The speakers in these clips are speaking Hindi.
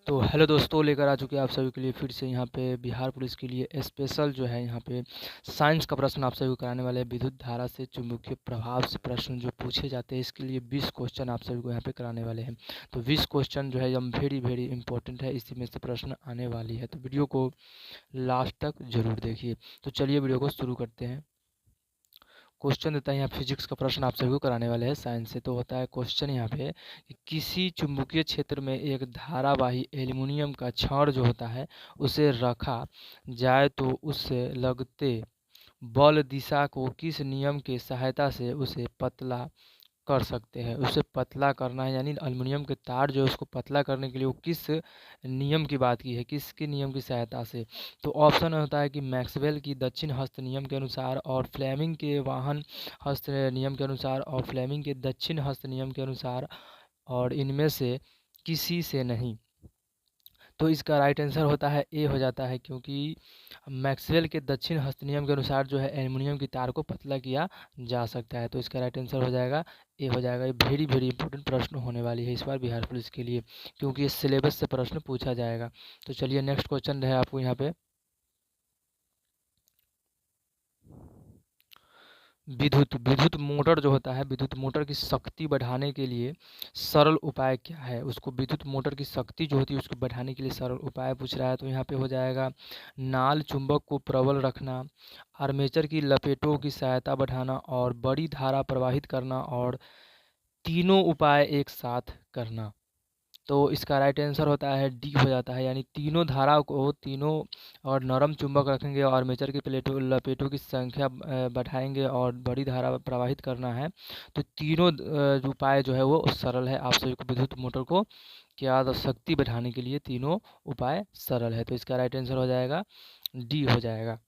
तो हेलो दोस्तों, लेकर आ चुके हैं आप सभी के लिए फिर से यहाँ पे बिहार पुलिस के लिए स्पेशल जो है यहाँ पे साइंस का प्रश्न आप सभी को कराने वाले हैं। विद्युत धारा से चुंबकीय प्रभाव से प्रश्न जो पूछे जाते हैं, इसके लिए 20 क्वेश्चन आप सभी को यहाँ पे कराने वाले हैं। तो 20 क्वेश्चन जो है एकदम वेरी इंपॉर्टेंट है, इसी में से प्रश्न आने वाली है, तो वीडियो को लास्ट तक जरूर देखिए। तो चलिए वीडियो को शुरू करते हैं। क्वेश्चन देता है यहाँ फिजिक्स का प्रश्न आप सभी को कराने वाले हैं साइंस से। तो होता है क्वेश्चन यहाँ पे कि किसी चुंबकीय क्षेत्र में एक धारावाही एल्युमिनियम का छड़ जो होता है उसे रखा जाए तो उससे लगते बल दिशा को किस नियम के सहायता से उसे पतला कर सकते हैं। उसे पतला करना है, यानी एल्युमिनियम के तार जो है उसको पतला करने के लिए वो किस नियम की बात की है, किसके नियम की सहायता से। तो ऑप्शन होता है कि मैक्सवेल की दक्षिण हस्त नियम के अनुसार, और फ्लेमिंग के वाहन हस्त नियम के अनुसार, और फ्लेमिंग के दक्षिण हस्त नियम के अनुसार, और इनमें से किसी से नहीं। तो इसका राइट आंसर होता है ए हो जाता है, क्योंकि मैक्सवेल के दक्षिण हस्त नियम के अनुसार जो है एल्युमिनियम की तार को पतला किया जा सकता है। तो इसका राइट आंसर हो जाएगा ए हो जाएगा। ये वेरी इंपॉर्टेंट प्रश्न होने वाली है इस बार बिहार पुलिस के लिए, क्योंकि इस सिलेबस से प्रश्न पूछा जाएगा। तो चलिए नेक्स्ट क्वेश्चन है आपको यहाँ पे। विद्युत मोटर जो होता है, विद्युत मोटर की शक्ति बढ़ाने के लिए सरल उपाय क्या है। उसको विद्युत मोटर की शक्ति जो होती है उसको बढ़ाने के लिए सरल उपाय पूछ रहा है। तो यहाँ पे हो जाएगा नाल चुंबक को प्रबल रखना, आर्मेचर की लपेटों की सहायता बढ़ाना, और बड़ी धारा प्रवाहित करना, और तीनों उपाय एक साथ करना। तो इसका राइट आंसर होता है डी हो जाता है, यानी तीनों धारा को तीनों और नरम चुंबक रखेंगे और आर्मेचर की प्लेटों लपेटों की संख्या बढ़ाएंगे और बड़ी धारा प्रवाहित करना है। तो तीनों उपाय जो है वो सरल है। आप सभी को विद्युत मोटर को क्या शक्ति बढ़ाने के लिए तीनों उपाय सरल है। तो इसका राइट आंसर हो जाएगा डी हो जाएगा।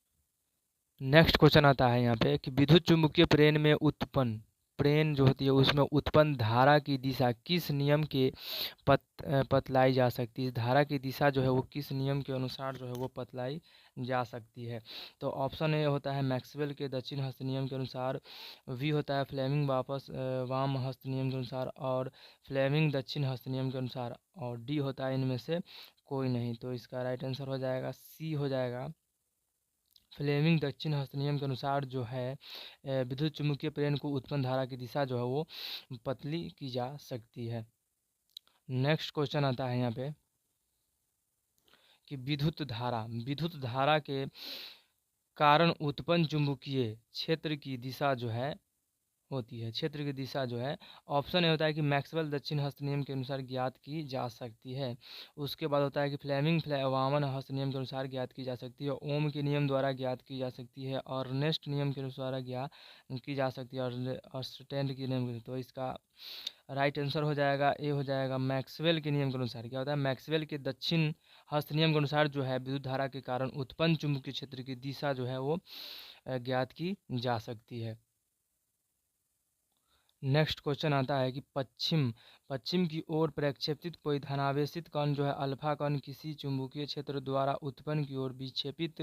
नेक्स्ट क्वेश्चन आता है यहाँ पे कि विद्युत चुम्बकीय प्रेरण में उत्पन्न प्रेरण जो होती है उसमें उत्पन्न धारा की दिशा किस नियम के बतलाई जा सकती है। धारा की दिशा जो है वो किस नियम के अनुसार जो है वो बतलाई जा सकती है। तो ऑप्शन ए होता है मैक्सवेल के दक्षिण हस्त नियम के अनुसार, बी होता है फ्लेमिंग वाम हस्त नियम के अनुसार, और फ्लेमिंग दक्षिण हस्त नियम के अनुसार, और डी होता है इनमें से कोई नहीं। तो इसका राइट आंसर हो जाएगा सी हो जाएगा। फ्लेमिंग दक्षिण हस्त नियम के अनुसार जो है विद्युत चुम्बकीय प्रेरण को उत्पन्न धारा की दिशा जो है वो पतली की जा सकती है। नेक्स्ट क्वेश्चन आता है यहाँ पे कि विद्युत धारा के कारण उत्पन्न चुंबकीय क्षेत्र की दिशा जो है होती है, क्षेत्र की दिशा जो है, ऑप्शन ए होता है कि मैक्सवेल दक्षिण हस्त नियम के अनुसार ज्ञात की जा सकती है। उसके बाद होता है कि फ्लेमिंग वामन हस्त नियम के अनुसार ज्ञात की जा सकती है, ओम के नियम द्वारा ज्ञात की जा सकती है, और अर्नेस्ट नियम के अनुसार ज्ञात की जा सकती है, और स्टैंड के नियम के। तो इसका राइट आंसर हो जाएगा ए हो जाएगा। मैक्सवेल के नियम के अनुसार क्या होता है, मैक्सवेल के दक्षिण हस्त नियम के अनुसार जो है विद्युत धारा के कारण उत्पन्न चुंबकीय क्षेत्र की दिशा जो है वो ज्ञात की जा सकती है। नेक्स्ट क्वेश्चन आता है कि पश्चिम की ओर प्रक्षेपित कोई धनावेशित कण जो है अल्फा कण किसी चुंबकीय क्षेत्र द्वारा उत्पन्न की ओर विक्षेपित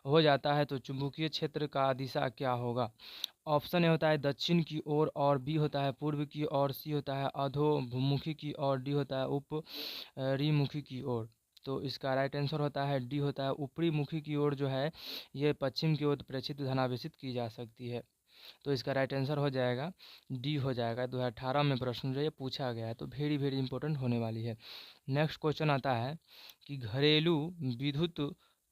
हो जाता है, तो चुंबकीय क्षेत्र का दिशा क्या होगा। ऑप्शन ए होता है दक्षिण की ओर, और बी होता है पूर्व की ओर, सी होता है अधोमुखी की ओर, डी होता है ऊपरीमुखी की ओर। तो इसका राइट आंसर होता है डी होता है ऊपरी मुखी की ओर जो है ये पश्चिम की ओर प्रक्षेपित धनावेशित की जा सकती है। तो इसका राइट आंसर हो जाएगा डी हो जाएगा। 2018 में प्रश्न जो ये पूछा गया है, तो वेरी इंपॉर्टेंट होने वाली है। नेक्स्ट क्वेश्चन आता है कि घरेलू विद्युत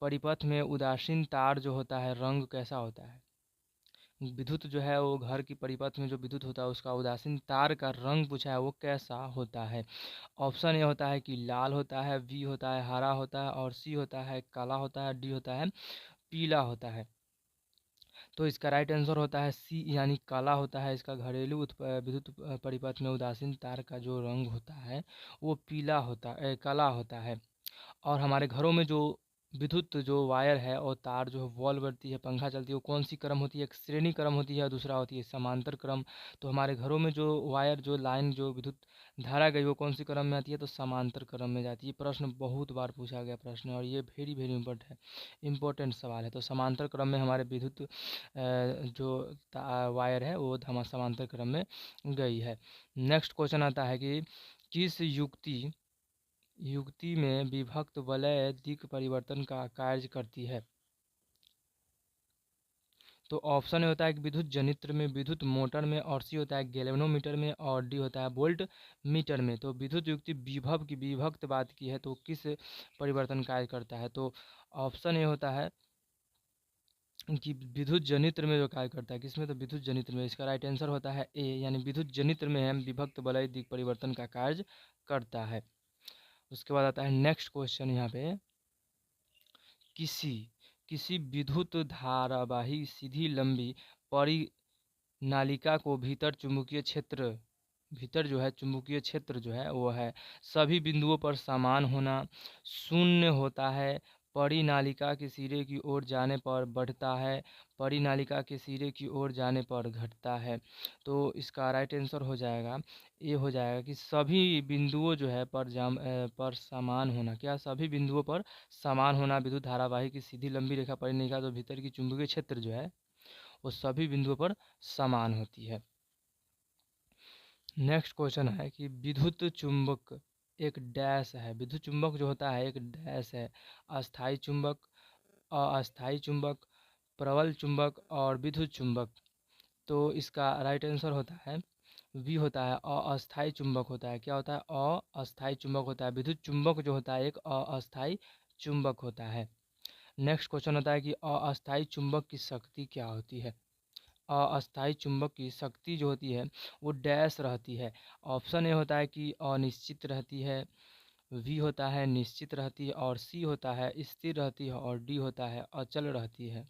परिपथ में उदासीन तार जो होता है रंग कैसा होता है। विद्युत जो है वो घर की परिपथ में जो विद्युत होता है उसका उदासीन तार का रंग पूछा है वो कैसा होता है। ऑप्शन ए होता है कि लाल होता है, बी होता है हरा होता है, और सी होता है काला होता है, डी होता है पीला होता है। तो इसका राइट आंसर होता है सी, यानी काला होता है। इसका घरेलू विद्युत परिपथ में उदासीन तार का जो रंग होता है वो काला होता है। और हमारे घरों में जो विद्युत जो वायर है और तार जो है बॉल बढ़ती है, पंखा चलती है, वो कौन सी क्रम होती है, एक श्रेणी क्रम होती है और दूसरा होती है समांतर क्रम। तो हमारे घरों में जो वायर जो लाइन जो विद्युत धारा गई वो कौन सी क्रम में आती है, तो समांतर क्रम में जाती है। प्रश्न बहुत बार पूछा गया प्रश्न, और ये वेरी इंपॉर्टेंट सवाल है। तो समांतर क्रम में हमारे विद्युत जो वायर है वो समांतर क्रम में गई है। नेक्स्ट क्वेश्चन आता है कि किस युक्ति युक्ति में विभक्त वलय दिक् परिवर्तन का कार्य करती है। तो ऑप्शन ए होता है कि विद्युत जनित्र में, विद्युत मोटर में, और सी होता है गैल्वेनोमीटर में, और डी होता है वोल्ट मीटर में। तो विद्युत युक्ति विभव की विभक्त बात की है तो किस परिवर्तन कार्य करता है? तो ऑप्शन ए होता है कि विद्युत जनित्र में जो कार्य करता है। किसमें? तो विद्युत जनित्र में। इसका राइट आंसर होता है ए, यानी विद्युत जनित्र में हम विभक्त वलय दिक् परिवर्तन का कार्य करता है। उसके बाद आता है नेक्स्ट क्वेश्चन यहाँ पे, किसी विद्युत धारावाही सीधी लंबी परिनालिका को भीतर जो है चुंबकीय क्षेत्र जो है वो है सभी बिंदुओं पर समान होना, शून्य होता है, परिनालिका के सिरे की ओर जाने पर बढ़ता है, परिनालिका के सिरे की ओर जाने पर घटता है। तो इसका राइट आंसर हो जाएगा, ये हो जाएगा कि सभी बिंदुओं जो है पर समान होना। क्या? सभी बिंदुओं पर समान होना। विद्युत धारावाही की सीधी लंबी रेखा परिनालिका तो भीतर की चुंबकीय क्षेत्र जो है वो सभी बिंदुओं पर समान होती है। नेक्स्ट क्वेश्चन है कि विद्युत चुंबक एक डैश है। विद्युत चुंबक जो होता है एक डैश है। अस्थायी चुंबक, अस्थायी चुंबक, प्रबल चुंबक और विद्युत चुंबक। तो इसका राइट आंसर होता है वी, होता है अस्थायी चुंबक होता है। क्या होता है? अस्थायी चुंबक होता है। विद्युत चुंबक जो होता है एक अस्थायी चुंबक होता है। नेक्स्ट क्वेश्चन होता है कि अस्थायी चुंबक की शक्ति क्या होती है? अस्थायी चुंबक की शक्ति जो होती है वो डैश रहती है। ऑप्शन ए होता है कि अनिश्चित रहती है, वी होता है निश्चित रहती है, और सी होता है स्थिर रहती है, और डी होता है अचल रहती है।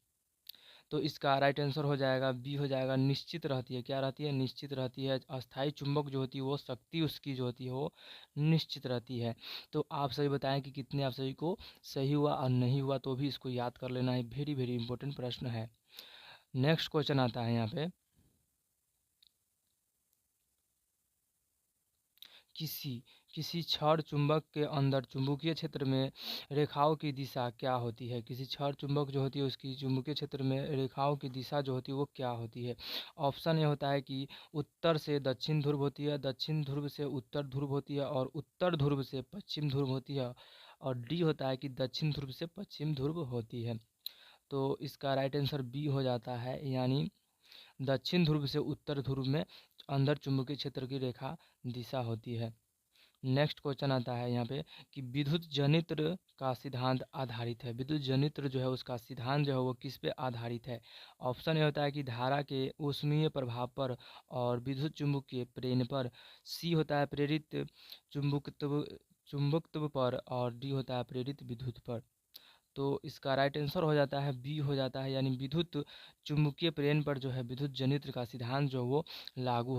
तो इसका राइट आंसर हो जाएगा बी, हो जाएगा निश्चित रहती है। क्या रहती है? निश्चित रहती है। अस्थायी चुंबक जो होती है वो शक्ति उसकी जो होती है वो निश्चित रहती है। तो आप सभी बताएं कि कितने आप सभी को सही हुआ, और नहीं हुआ तो भी इसको याद कर लेना है। वेरी वेरी इंपॉर्टेंट प्रश्न है। नेक्स्ट क्वेश्चन आता है यहाँ पे, किसी छड़ चुंबक के अंदर चुंबकीय क्षेत्र में रेखाओं की दिशा क्या होती है? किसी छड़ चुंबक जो होती है उसकी चुंबकीय क्षेत्र में रेखाओं की दिशा जो होती है वो क्या होती है? ऑप्शन ये होता है कि उत्तर से दक्षिण ध्रुव होती है, दक्षिण ध्रुव से उत्तर ध्रुव होती है, और उत्तर ध्रुव से पश्चिम ध्रुव होती है, और डी होता है कि दक्षिण ध्रुव से पश्चिम ध्रुव होती है। तो इसका राइट आंसर बी हो जाता है, यानी दक्षिण ध्रुव से उत्तर ध्रुव में अंदर चुंबकीय क्षेत्र की रेखा दिशा होती है। नेक्स्ट क्वेश्चन आता है यहाँ पे कि विद्युत जनित्र का सिद्धांत आधारित है। विद्युत जनित्र जो है उसका सिद्धांत जो है वो किस पे आधारित है? ऑप्शन ए होता है कि धारा के ऊष्मीय प्रभाव पर और विद्युत चुंबकीय प्रेरण पर, सी होता है प्रेरित चुंबकत्व चुंबकत्व पर, और डी होता है प्रेरित विद्युत पर। तो इसका राइट आंसर हो जाता है बी, हो जाता है, यानी विद्युत चुंबकीय प्रेरण पर जो है विद्युत जनित्र का सिद्धांत जो वो लागू